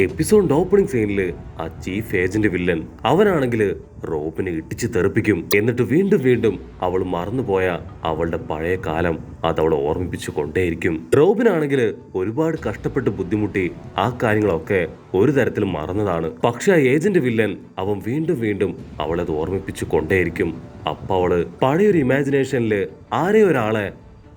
Episode opening സീനില് ആ chief agent villain അവനാണെങ്കിൽ റോബിനെ ഇടിച്ചു തെറിപ്പിക്കും. എന്നിട്ട് വീണ്ടും വീണ്ടും അവൾ മറന്നുപോയ അവളുടെ പഴയ കാലം അതവളെ ഓർമ്മിപ്പിച്ചു കൊണ്ടേയിരിക്കും. റോബിനാണെങ്കിൽ ഒരുപാട് കഷ്ടപ്പെട്ട് ബുദ്ധിമുട്ടി ആ കാര്യങ്ങളൊക്കെ ഒരു തരത്തിൽ മറന്നതാണ്. പക്ഷെ ആ ഏജന്റ് വില്ലൻ അവൻ വീണ്ടും വീണ്ടും അവളത് ഓർമ്മിപ്പിച്ചു കൊണ്ടേയിരിക്കും. അപ്പൊ അവള് പഴയൊരു ഇമാജിനേഷനില്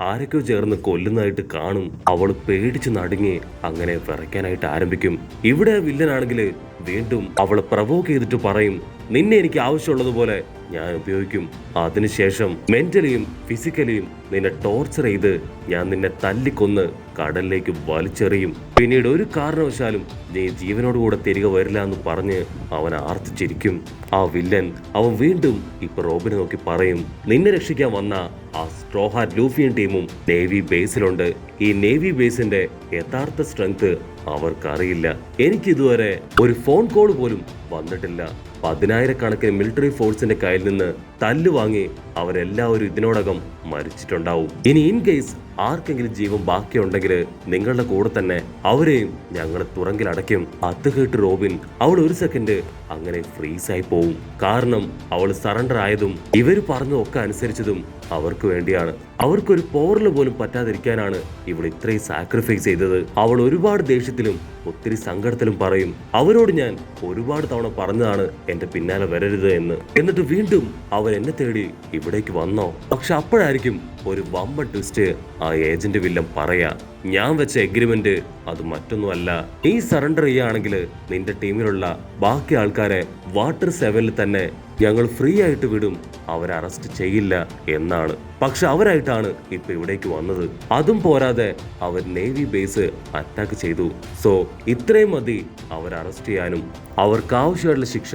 ആരൊക്കെയോ ചേർന്ന് കൊല്ലുന്നതായിട്ട് കാണും. അവള് പേടിച്ച് നടുങ്ങി അങ്ങനെ വിറയ്ക്കാനായിട്ട് ആരംഭിക്കും. ഇവിടെ വില്ലനാണെങ്കിൽ വീണ്ടും അവളെ പ്രവോക്ക് ചെയ്തിട്ട് പറയും, നിന്നെ എനിക്ക് ആവശ്യമുള്ളതുപോലെ ഞാൻ ഉപയോഗിക്കും. അതിനുശേഷം മെന്റലിയും ഫിസിക്കലിയും നിന്നെ ടോർച്ചർ ചെയ്ത് ഞാൻ നിന്നെ തല്ലിക്കൊന്ന് കടലിലേക്ക് വലിച്ചെറിയും. പിന്നീട് ഒരു കാരണവശാലും നീ ജീവനോടുകൂടെ തിരികെ വരില്ല എന്ന് പറഞ്ഞ് അവൻ ആർത്തിച്ചിരിക്കും. ആ വില്ലൻ അവൻ വീണ്ടും ഇപ്പൊ റോബിനെ നോക്കി പറയും, നിന്നെ രക്ഷിക്കാൻ വന്ന ആ സ്ട്രോ ഹാർട്ട് ലൂഫിയൻ ടീമും നേവി ബേസിലുണ്ട്. ഈ നേവി ബേസിന്റെ യഥാർത്ഥ സ്ട്രെങ്ത് അവർക്കറിയില്ല. എനിക്കിതുവരെ ഒരു ഫോൺ കോൾ പോലും വന്നിട്ടില്ല. 10,000-കണക്കിന് മിലിറ്ററി ഫോഴ്സിന്റെ കയ്യിൽ നിന്ന് തല്ലു വാങ്ങി അവരെല്ലാവരും ഇതിനോടകം മരിച്ചിട്ടുണ്ടാവും. ഇനി ഇൻ കേസ് ആർക്കെങ്കിലും ജീവൻ ബാക്കിയുണ്ടെങ്കിൽ നിങ്ങളുടെ കൂടെ തന്നെ അവരെയും ഞങ്ങൾ തുറങ്കിലടയ്ക്കും. അത് കേട്ട് റോബിൻ അവൾ ഒരു സെക്കൻഡ് അങ്ങനെ ഫ്രീസായി പോവും. കാരണം അവൾ സറണ്ടർ ആയതും ഇവർ പറഞ്ഞതൊക്കെ അനുസരിച്ചതും അവർക്ക് വേണ്ടിയാണ്. അവർക്കൊരു പോറിൽ പോലും പറ്റാതിരിക്കാനാണ് ഇവൾ ഇത്രയും സാക്രിഫൈസ് ചെയ്തത്. അവൾ ഒരുപാട് ദേഷ്യത്തിലും ഒത്തിരി സങ്കടത്തിലും പറയും, അവരോട് ഞാൻ ഒരുപാട് തവണ പറഞ്ഞതാണ് എന്റെ പിന്നാലെ വരരുത് എന്ന്. എന്നിട്ട് വീണ്ടും അവർ എന്നെ തേടി ഇവിടേക്ക് വന്നോ? പക്ഷെ അപ്പോഴായിരിക്കും ഒരു വമ്പൻ ട്വിസ്റ്റ് ആ ഏജന്റ് വില്ലൻ പറയാ, ഞാൻ വെച്ച എഗ്രിമെന്റ് അത് മറ്റൊന്നുമല്ല. നീ സറണ്ടർ ചെയ്യുകയാണെങ്കിൽ നിന്റെ ടീമിലുള്ള ബാക്കി ആൾക്കാരെ വാട്ടർ 7-ൽ തന്നെ ഞങ്ങൾ ഫ്രീ ആയിട്ട് വിടും, അവരെ അറസ്റ്റ് ചെയ്യില്ല എന്നാണ്. പക്ഷെ അവരായിട്ടാണ് ഇപ്പൊ ഇവിടേക്ക് വന്നത്. അതും പോരാതെ അവർ നേവി ബേസ് അറ്റാക്ക് ചെയ്തു. സോ ഇത്രയും മതി അവർ അറസ്റ്റ് ചെയ്യാനും അവർക്ക് ആവശ്യമായിട്ടുള്ള ശിക്ഷ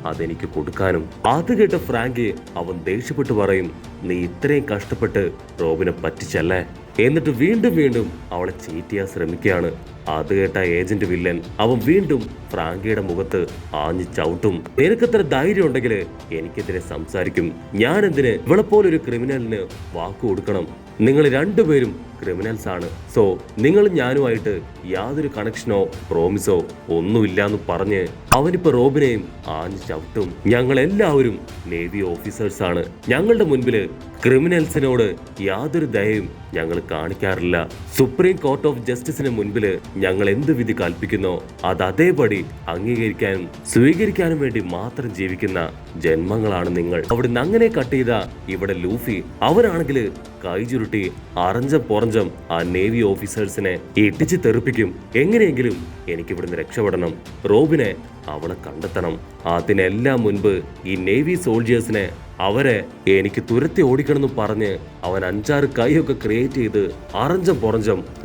അതെനിക്ക് കൊടുക്കാനും. അത് കേട്ട ഫ്രാങ്കി അവൻ ദേഷ്യപ്പെട്ട് പറയും, നീ ഇത്രയും കഷ്ടപ്പെട്ട് റോബിനെ പറ്റിച്ചല്ലേ? എന്നിട്ട് വീണ്ടും വീണ്ടും അവളെ ചീറ്റ് ചെയ്യാൻ ശ്രമിക്കുകയാണ്. അത് കേട്ട ഏജന്റ് വില്ലൻ അവൻ വീണ്ടും ഫ്രാങ്കിയുടെ മുഖത്ത് ആഞ്ഞു ചവിട്ടും. നിനക്കത്ര ധൈര്യം ഉണ്ടെങ്കിൽ എനിക്കെതിരെ സംസാരിക്കും. ഞാൻ എന്തിന് ഇവളെപ്പോലൊരു ക്രിമിനലിന് വാക്കു കൊടുക്കണം? നിങ്ങൾ രണ്ടുപേരും ക്രിമിനൽസ് ആണ്. സോ നിങ്ങൾ ഞാനുമായിട്ട് യാതൊരു കണക്ഷനോ പ്രോമിസോ ഒന്നുമില്ലാന്ന് പറഞ്ഞ് അവനിപ്പോ റോബിനെയും ആഞ്ഞു ചവിട്ടും. ഞങ്ങൾ എല്ലാവരും നേവി ഓഫീസേഴ്സ് ആണ്. ഞങ്ങളുടെ മുൻപില് ക്രിമിനൽസിനോട് യാതൊരു ദയയും ഞങ്ങൾ കാണിക്കാറില്ല. സുപ്രീം കോർട്ട് ഓഫ് ജസ്റ്റിസിന് മുൻപില് ഞങ്ങൾ എന്ത് വിധി കൽപ്പിക്കുന്നോ അത് അതേപടി അംഗീകരിക്കാനും സ്വീകരിക്കാനും വേണ്ടി മാത്രം ജീവിക്കുന്ന ജന്മങ്ങളാണ് നിങ്ങൾ. അവിടുന്ന് അങ്ങനെ കട്ട് ചെയ്ത ഇവിടെ ലൂഫി അവനാണെങ്കിൽ കൈ ചുരുട്ടി അറഞ്ചം ആ നേവി ഓഫീസേഴ്സിനെ ഇടിച്ച് തെറിപ്പിക്കും. എങ്ങനെയെങ്കിലും എനിക്ക് ഇവിടുന്ന് രക്ഷപ്പെടണം, റോബിനെ അവളെ കണ്ടെത്തണം. അതിനെല്ലാം മുൻപ് ഈ നേവി സോൾജേഴ്സിനെ അവരെ എനിക്ക് തുരത്തി ഓടിക്കണമെന്ന് പറഞ്ഞ് അവൻ 5-6 കൈയൊക്കെ ക്രിയേറ്റ് ചെയ്ത് അറഞ്ചം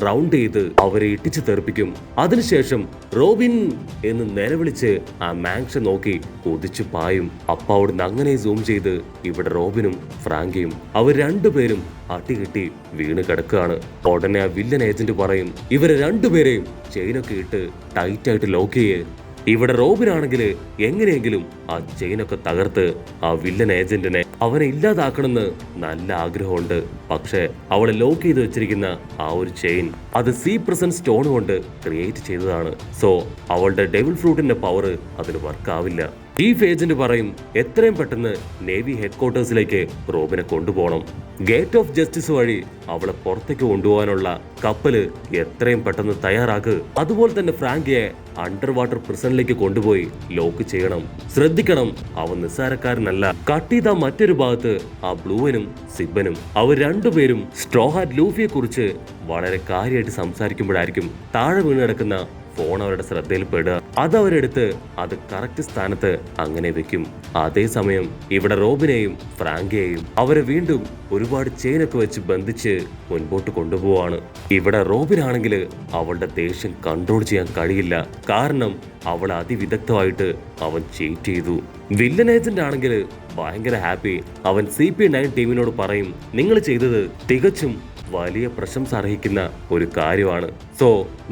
റൗണ്ട് ചെയ്ത് അവരെ ഇട്ടിച്ച് തെറിപ്പിക്കും. അതിനുശേഷം റോബിൻ എന്ന് നിലവിളിച്ച് ആ മാൻഷൻ നോക്കി കുതിച്ചു പായും. അപ്പൊ അവിടുന്ന് അങ്ങനെ സൂം ചെയ്ത് ഇവിടെ റോബിനും ഫ്രാങ്കിയും അവർ രണ്ടുപേരും അട്ടികിട്ടി വീണ് കിടക്കുകയാണ്. ഉടനെ ആ വില്ലൻ ഏജന്റ് പറയും, ഇവരെ രണ്ടുപേരെയും ചെയിനൊക്കെ ഇട്ട് ടൈറ്റായിട്ട് ലോക്ക് ചെയ്യേ. ഇവിടെ റോബിനാണെങ്കിൽ എങ്ങനെയെങ്കിലും ആ ചെയിനൊക്കെ തകർത്ത് ആ വില്ലൻ ഏജന്റിനെ അവനെ ഇല്ലാതാക്കണമെന്ന് നല്ല ആഗ്രഹമുണ്ട്. പക്ഷെ അവളെ ലോക്ക് ചെയ്ത് വെച്ചിരിക്കുന്ന ആ ഒരു ചെയിൻ അത് സീ പ്രസന്റ് സ്റ്റോൺ കൊണ്ട് ക്രിയേറ്റ് ചെയ്തതാണ്. സോ അവളുടെ ഡെവിൾ ഫ്രൂട്ടിന്റെ പവർ അതിന് വർക്ക് ആവില്ല. ചീഫ് ഏജന്റ് പറയും, എത്രയും പെട്ടെന്ന് നേവി ഹെഡ്ക്വാർട്ടേഴ്സിലേക്ക് റോബിനെ കൊണ്ടുപോകണം. ഗേറ്റ് ഓഫ് ജസ്റ്റിസ് വഴി അവളെ പുറത്തേക്ക് കൊണ്ടുപോകാനുള്ള കപ്പല് എത്രയും പെട്ടെന്ന് തയ്യാറാക്ക്. അതുപോലെ തന്നെ ഫ്രാങ്കിയെ അണ്ടർ വാട്ടർ പ്രിസണിലേക്ക് കൊണ്ടുപോയി ലോക്ക് ചെയ്യണം. ശ്രദ്ധിക്കണം, അവൻ നിസ്സാരക്കാരനല്ല. കട്ട് ചെയ്ത മറ്റൊരു ഭാഗത്ത് ആ ബ്ലൂവനും സിബനും അവർ രണ്ടുപേരും സ്ട്രോ ഹാർട്ട് ലൂഫിയെ കുറിച്ച് വളരെ കാര്യമായിട്ട് സംസാരിക്കുമ്പോഴായിരിക്കും താഴെ വീണ് കിടക്കുന്ന ഫോൺ അവരുടെ ശ്രദ്ധയിൽപ്പെടുക. അതവരെടുത്ത് അത് കറക്റ്റ് സ്ഥാനത്ത് അങ്ങനെ വെക്കും. അതേസമയം ഇവിടെ റോബിനെയും ഫ്രാങ്കിയെയും അവരെ വീണ്ടും ഒരുപാട് ചെയിനൊക്കെ വെച്ച് ബന്ധിച്ച് മുൻപോട്ട് കൊണ്ടുപോവാണ്. ഇവിടെ റോബിനാണെങ്കിൽ അവളുടെ ദേഷ്യം കൺട്രോൾ ചെയ്യാൻ കഴിയില്ല. കാരണം അവൾ അതിവിദഗ്ധമായിട്ട് അവൻ ചീറ്റ് ചെയ്തു. വില്ലൻ ഏജന്റ് ആണെങ്കിൽ ഭയങ്കര ഹാപ്പി. അവൻ CP9 ടീമിനോട് പറയും, നിങ്ങൾ ചെയ്തത് തികച്ചും വലിയ പ്രശംസ അർഹിക്കുന്ന ഒരു കാര്യമാണ്. സോ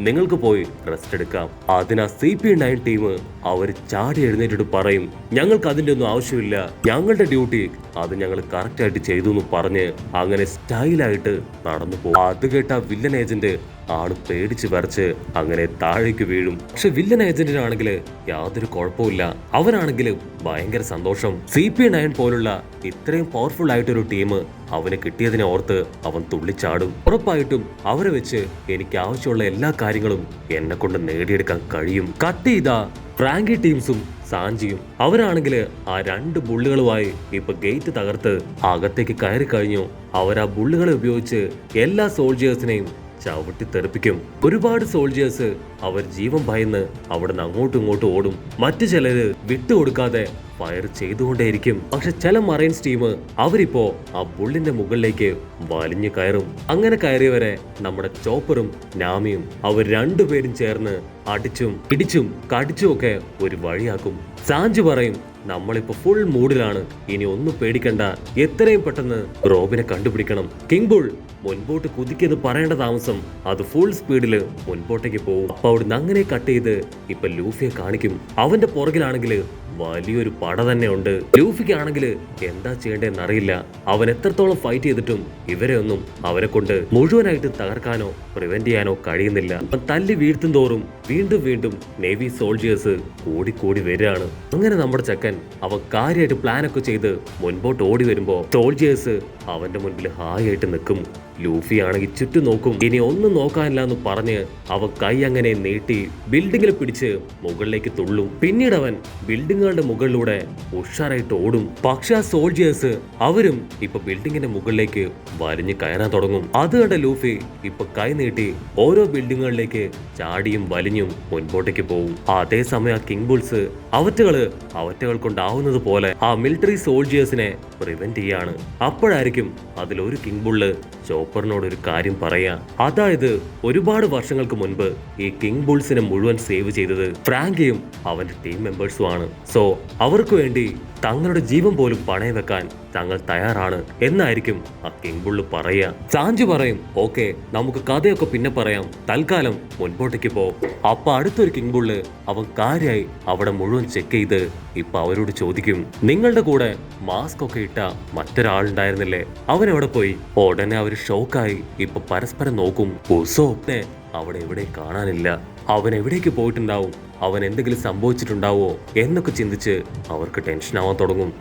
നിങ്ങൾക്ക് പോയി റെസ്റ്റ് എടുക്കാം. അതിനാ CP9 ടീം അവർ ചാടി എഴുന്നേറ്റിട്ട് പറയും, ഞങ്ങൾക്ക് അതിന്റെ ഒന്നും ആവശ്യമില്ല, ഞങ്ങളുടെ ഡ്യൂട്ടി അത് ഞങ്ങൾ കറക്റ്റ് ആയിട്ട് ചെയ്തു എന്ന് പറഞ്ഞ് അങ്ങനെ സ്റ്റൈലായിട്ട് നടന്നു പോകും. അത് കേട്ട വില്ലൻ ഏജന്റ് ആള് പേടിച്ച് വരച്ച് അങ്ങനെ താഴേക്ക് വീഴും. പക്ഷെ വില്ലൻ ഏജന്റിനാണെങ്കിൽ യാതൊരു കുഴപ്പമില്ല. അവനാണെങ്കിൽ ഭയങ്കര സന്തോഷം. CP9 പോലുള്ള ഇത്രയും പവർഫുൾ ആയിട്ടൊരു ടീം അവന് കിട്ടിയതിനെ ഓർത്ത് അവൻ തുള്ളിച്ചാടും. ഉറപ്പായിട്ടും അവരെ വെച്ച് എനിക്ക് ആവശ്യമുള്ള എല്ലാ കാര്യങ്ങളും എന്നെ കൊണ്ട് നേടിയെടുക്കാൻ കഴിയും. കട്ട് ചെയ്ത ഫ്രാങ്കി ടീംസും സാഞ്ചിയും അവരാണെങ്കിൽ ആ 2 ബുള്ളുകളുമായി ഇപ്പൊ ഗേറ്റ് തകർത്ത് അകത്തേക്ക് കയറി കഴിഞ്ഞു. അവർ ആ ബുള്ളുകളെ ഉപയോഗിച്ച് എല്ലാ സോൾജിയേഴ്സിനെയും ചവിട്ടി തെറിപ്പിക്കും. ഒരുപാട് സോൾജിയേഴ്സ് അവർ ജീവൻ ഭയന്ന് അവിടുന്ന് അങ്ങോട്ടും ഇങ്ങോട്ടും ഓടും. മറ്റു ചിലര് വിട്ടുകൊടുക്കാതെ ഫയർ ചെയ്തുകൊണ്ടേയിരിക്കും. പക്ഷെ ചില മറൈൻസ് ടീം അവരിപ്പോ ആ ബുള്ളിന്റെ മുകളിലേക്ക് വലിഞ്ഞു കയറും. അങ്ങനെ കയറിയവരെ നമ്മുടെ ചോപ്പറും നാമിയും അവർ 2 പേരും ചേർന്ന് അടിച്ചും ഇടിച്ചും കടിച്ചും ഒക്കെ ഒരു വഴിയാക്കും. സാഞ്ച് പറയും, നമ്മളിപ്പോ ഫുൾ മൂഡിലാണ്, ഇനി ഒന്നും പേടിക്കണ്ട, എത്രയും പെട്ടെന്ന് റോബിനെ കണ്ടുപിടിക്കണം. കിങ് ബുൾ മുൻപോട്ട് കുതിക്കെന്ന് പറയേണ്ട താമസം അത് ഫുൾ സ്പീഡില് മുൻപോട്ടേക്ക് പോകും. അപ്പൊ അവിടുന്ന് അങ്ങനെ കട്ട് ചെയ്ത് ഇപ്പൊ ലൂഫിയെ കാണിക്കും. അവന്റെ പുറകിലാണെങ്കിൽ വലിയൊരു പട തന്നെ ഉണ്ട്. ലൂഫിക്ക് ആണെങ്കിൽ എന്താ ചെയ്യേണ്ടതെന്ന് അറിയില്ല. അവൻ എത്രത്തോളം ഫൈറ്റ് ചെയ്തിട്ടും ഇവരെ ഒന്നും അവരെ കൊണ്ട് മുഴുവനായിട്ട് തകർക്കാനോ പ്രിവെന്റ് ചെയ്യാനോ കഴിയുന്നില്ല. അവൻ തല്ലി വീഴ്ത്തും തോറും വീണ്ടും വീണ്ടും നേവി സോൾജിയേഴ്സ് കൂടി വരികയാണ്. അങ്ങനെ നമ്മുടെ ചക്കൻ അവൻ കാര്യമായിട്ട് പ്ലാനൊക്കെ ചെയ്ത് മുൻപോട്ട് ഓടി വരുമ്പോ സോൾജിയേഴ്സ് അവന്റെ മുൻപിൽ ഹായ് ആയിട്ട് നിൽക്കും. ലൂഫി ആണെങ്കിൽ ചുറ്റും നോക്കും. ഇനി ഒന്നും നോക്കാനില്ല എന്ന് പറഞ്ഞ് അവൻ കൈ അങ്ങനെ നീട്ടി ബിൽഡിങ്ങിൽ പിടിച്ച് മുകളിലേക്ക് തുള്ളും. പിന്നീട് അവൻ ബിൽഡിങ്ങുകളുടെ മുകളിലൂടെ ഉഷാറായിട്ട് ഓടും. പക്ഷെ ആ സോൾജിയേഴ്സ് അവരും ഇപ്പൊ ബിൽഡിങ്ങിന്റെ മുകളിലേക്ക് വലിഞ്ഞു കയറാൻ തുടങ്ങും. അത് കണ്ട ലൂഫി ഇപ്പൊ കൈ നീട്ടി ഓരോ ബിൽഡിങ്ങുകളിലേക്ക് ചാടിയും വലിഞ്ഞും മുൻപോട്ടേക്ക് പോകും. അതേസമയം ആ കിങ് ബുൾസ് അവറ്റകൾ കൊണ്ടാവുന്നത് പോലെ ആ മിലിറ്ററി സോൾജിയേഴ്സിനെ പ്രിവെന്റ് ചെയ്യാണ്. അപ്പോഴായിരിക്കും അതിലൊരു കിങ് ബുള്ള് ചോപ്പറിനോട് ഒരു കാര്യം പറയാ. അതായത് ഒരുപാട് വർഷങ്ങൾക്ക് മുൻപ് ഈ കിങ് ബുൾസിനെ മുഴുവൻ സേവ് ചെയ്തത് ഫ്രാങ്കിയും അവന്റെ ടീം മെമ്പേഴ്സും ആണ്. സോ അവർക്ക് വേണ്ടി തങ്ങളുടെ ജീവൻ പോലും പണയം വെക്കാൻ തങ്ങൾ തയ്യാറാണ് എന്നായിരിക്കും ആ കിങ് ബുള്ള് പറയാ. സാഞ്ചു പറയും, ഓക്കെ നമുക്ക് കഥയൊക്കെ പിന്നെ പറയാം, തൽക്കാലം മുൻപോട്ടേക്ക് പോ. അപ്പൊ അടുത്തൊരു കിങ് ബുള്ള് അവൻ കാര്യമായി അവിടെ മുഴുവൻ ചെക്ക് ചെയ്ത് ഇപ്പൊ അവരോട് ചോദിക്കും, നിങ്ങളുടെ കൂടെ മാസ്ക് ഒക്കെ ഇട്ട മറ്റൊരാളുണ്ടായിരുന്നില്ലേ, അവൻ എവിടെ പോയി? ഉടനെ അവര് ഷോക്കായി ഇപ്പൊ പരസ്പരം നോക്കും. ഉസോനെ അവിടെ എവിടെ കാണാനില്ല, അവൻ എവിടേക്ക് പോയിട്ടുണ്ടാവും, അവൻ എന്തെങ്കിലും സംഭവിച്ചിട്ടുണ്ടാവോ എന്നൊക്കെ ചിന്തിച്ച് അവർക്ക് ടെൻഷൻ ആവാൻ തുടങ്ങും.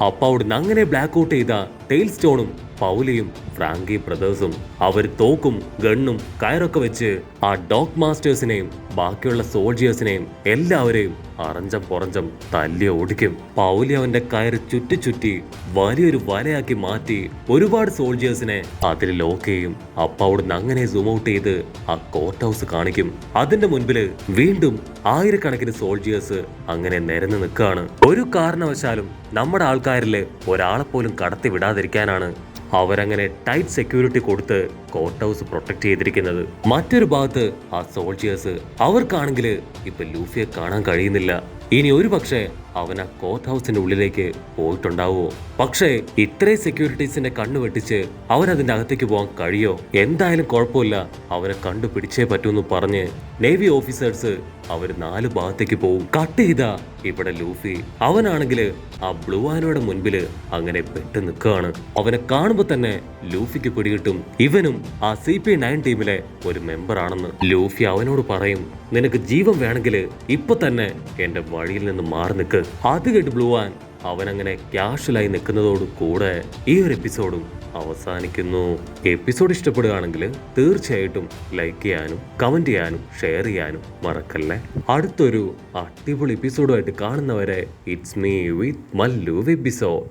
അപ്പൊ അവിടുന്ന് അങ്ങനെ ബ്ലാക്ക് ഔട്ട് ചെയ്ത ടെയിൽ സ്റ്റോണും പൗലിയും ഫ്രാങ്കി ബ്രദേഴ്സും അവർ തോക്കും ഗണ്ണും കയറൊക്കെ വെച്ച് ആ ഡോഗ് മാസ്റ്റേഴ്സിനെയും ബാക്കിയുള്ള സോൾജിയേഴ്സിനെയും എല്ലാവരെയും അറഞ്ചം പുറഞ്ചം തല്ലി ഓടിക്കും. പൗലി അവന്റെ കയറ് ചുറ്റി വലിയൊരു വലയാക്കി മാറ്റി ഒരുപാട് സോൾജിയേഴ്സിനെ അതിൽ ലോക്ക് ചെയ്യും. അപ്പൊ അവിടുന്ന് അങ്ങനെ സൂം ഔട്ട് ചെയ്ത് ആ കോർട്ട് ഹൗസ് കാണിക്കും. അതിന്റെ മുൻപില് വീണ്ടും ആയിരക്കണക്കിന് സോൾജിയേഴ്സ് അങ്ങനെ നിരന്ന് നിൽക്കുകയാണ്. ഒരു കാരണവശാലും നമ്മുടെ ആൾക്കാരില് ഒരാളെ പോലും കടത്തി വിടാതിരിക്കാനാണ് അവരങ്ങനെ ടൈറ്റ് സെക്യൂരിറ്റി കൊടുത്ത് കോർട്ട് ഹൗസ് പ്രൊട്ടക്ട് ചെയ്തിരിക്കുന്നത്. മറ്റൊരു ഭാഗത്ത് ആ സോൾജിയേഴ്സ് അവർക്കാണെങ്കിൽ ഇപ്പൊ ലൂഫിയെ കാണാൻ കഴിയുന്നില്ല. ഇനി ഒരു പക്ഷേ അവൻ ആ കോർട്ട് ഹൗസിന്റെ ഉള്ളിലേക്ക് പോയിട്ടുണ്ടാവോ? പക്ഷേ ഇത്രയും സെക്യൂരിറ്റീസിന്റെ കണ്ണു വെട്ടിച്ച് അവനതിന്റെ അകത്തേക്ക് പോകാൻ കഴിയോ? എന്തായാലും കുഴപ്പമില്ല, അവനെ കണ്ടുപിടിച്ചേ പറ്റൂന്ന് പറഞ്ഞ് നേവി ഓഫീസേഴ്സ് അവർ 4 ഭാഗത്തേക്ക് പോകും. കട്ട് ചെയ്ത ഇവിടെ ലൂഫി അവനാണെങ്കിൽ ആ ബ്ലൂ ആനയുടെ മുൻപില് അങ്ങനെ പെട്ട് നിൽക്കുകയാണ്. അവനെ കാണുമ്പോ തന്നെ ലൂഫിക്ക് പിടികിട്ടും ഇവനും ആ CP9 ടീമിലെ ഒരു മെമ്പർ ആണെന്ന്. ലൂഫി അവനോട് പറയും, നിനക്ക് ജീവൻ വേണമെങ്കിൽ ഇപ്പൊ തന്നെ എന്റെ വഴിയിൽ നിന്ന് മാറി നിൽക്ക്. അത് കേട്ട് ബ്ലൂ ആൻ അവനങ്ങനെ ക്യാഷ്വലായി നിൽക്കുന്നതോട് കൂടെ ഈ ഒരു എപ്പിസോഡും അവസാനിക്കുന്നു. എപ്പിസോഡ് ഇഷ്ടപ്പെടുകയാണെങ്കിൽ തീർച്ചയായിട്ടും ലൈക്ക് ചെയ്യാനും കമന്റ് ചെയ്യാനും ഷെയർ ചെയ്യാനും മറക്കല്ലേ. അടുത്തൊരു അടിപൊളി എപ്പിസോഡുമായിട്ട് കാണുന്നവരെ it's me with Mallu episode.